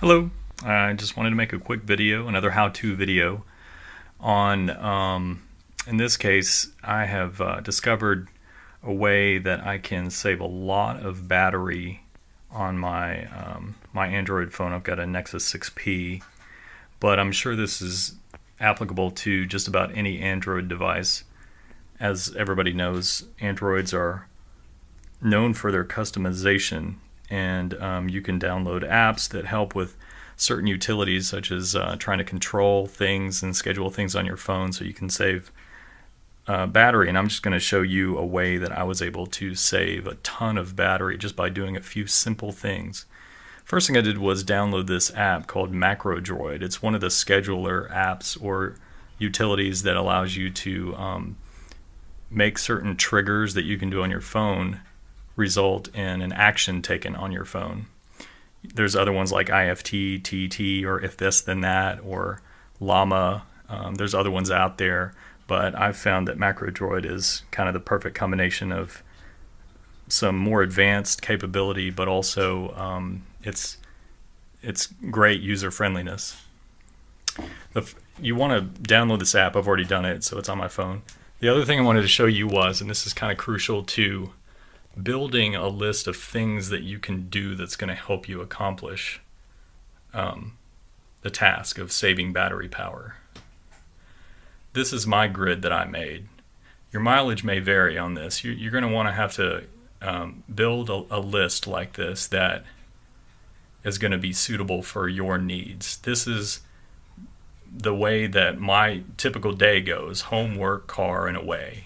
Hello, I just wanted to make a quick video, another how-to video on, in this case, I have discovered a way that I can save a lot of battery on my Android phone. I've got a Nexus 6P, but I'm sure this is applicable to just about any Android device. As everybody knows, Androids are known for their customization, and you can download apps that help with certain utilities, such as trying to control things and schedule things on your phone so you can save battery. And I'm just going to show you a way that I was able to save a ton of battery just by doing a few simple things. First thing I did was download this app called Macrodroid. It's one of the scheduler apps or utilities that allows you to make certain triggers that you can do on your phone result in an action taken on your phone. There's other ones like IFT, TT, or if this then that, or Llama. There's other ones out there, but I've found that Macrodroid is kind of the perfect combination of some more advanced capability, but also it's great user friendliness. You want to download this app. I've already done it, so it's on my phone. The other thing I wanted to show you was, and this is kind of crucial to building a list of things that you can do that's going to help you accomplish the task of saving battery power. This is my grid that I made. Your mileage may vary on this. You're going to want to have to build a list like this that is going to be suitable for your needs. This is the way that my typical day goes: home, work, car, and away.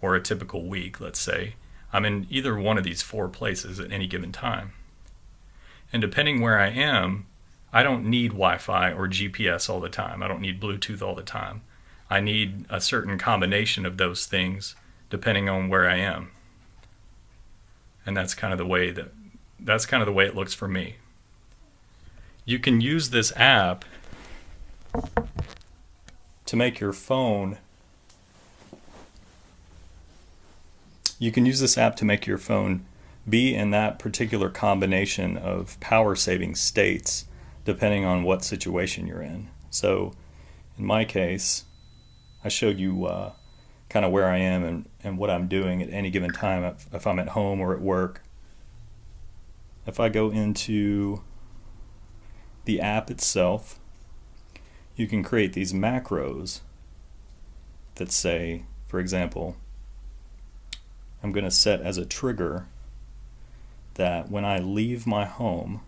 Or a typical week, let's say. I'm in either one of these four places at any given time. And depending where I am, I don't need Wi-Fi or GPS all the time. I don't need Bluetooth all the time. I need a certain combination of those things depending on where I am. And that's kind of the way it looks for me. You can use this app to make your phone be in that particular combination of power saving states depending on what situation you're in. So in my case, I showed you kind of where I am and what I'm doing at any given time if I'm at home or at work. If I go into the app itself, you can create these macros that say, for example, I'm going to set as a trigger that when I leave my home,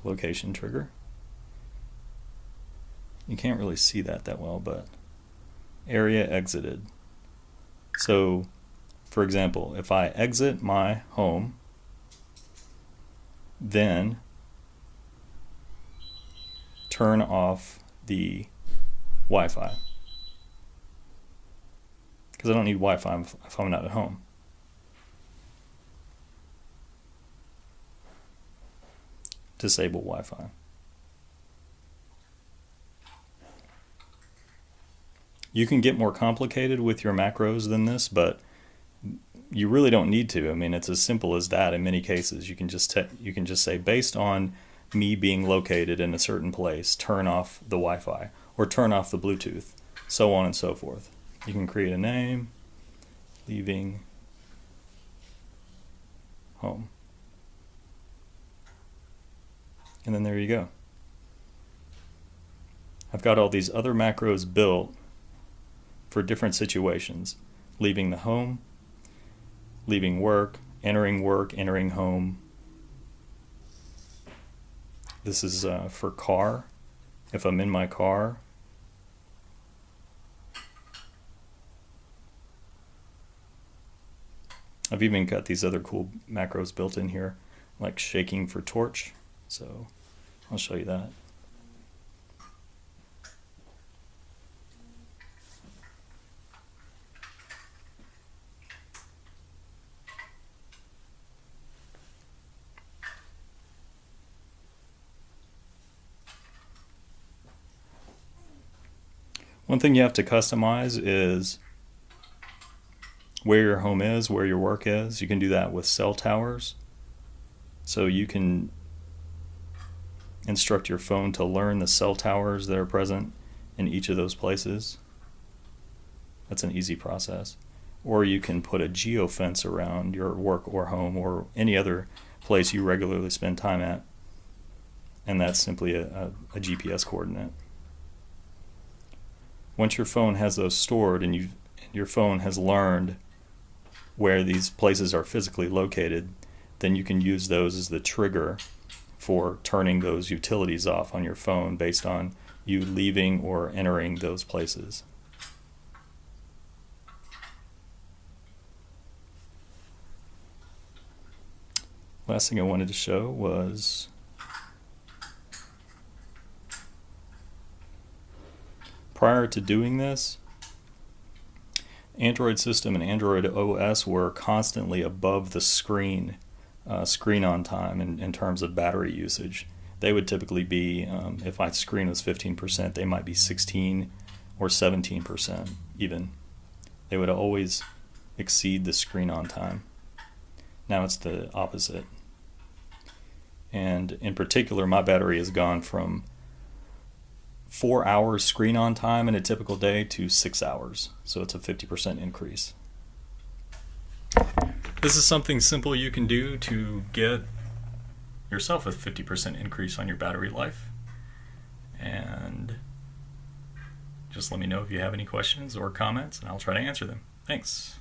location trigger. You can't really see that well, but area exited. So, for example, if I exit my home, then turn off the Wi-Fi. Because I don't need Wi-Fi if I'm not at home. Disable Wi-Fi. You can get more complicated with your macros than this, but you really don't need to. I mean, it's as simple as that in many cases. You can just say, based on me being located in a certain place, turn off the Wi-Fi or turn off the Bluetooth, so on and so forth. You can create a name, leaving home. And then there you go. I've got all these other macros built for different situations. Leaving the home, leaving work, entering home. This is for car. If I'm in my car, I've even got these other cool macros built in here, like shaking for torch. So I'll show you that. One thing you have to customize is where your home is, where your work is. You can do that with cell towers. So you can instruct your phone to learn the cell towers that are present in each of those places. That's an easy process. Or you can put a geofence around your work or home or any other place you regularly spend time at, and that's simply a GPS coordinate. Once your phone has those stored and your phone has learned where these places are physically located, then you can use those as the trigger for turning those utilities off on your phone based on you leaving or entering those places. Last thing I wanted to show was prior to doing this, Android system and Android OS were constantly above the screen on time in terms of battery usage. They would typically be, if my screen was 15%, they might be 16 or 17% even. They would always exceed the screen on time. Now it's the opposite. And in particular, my battery has gone from 4 hours screen on time in a typical day to 6 hours. So it's a 50% increase. This is something simple you can do to get yourself a 50% increase on your battery life. And just let me know if you have any questions or comments, and I'll try to answer them. Thanks.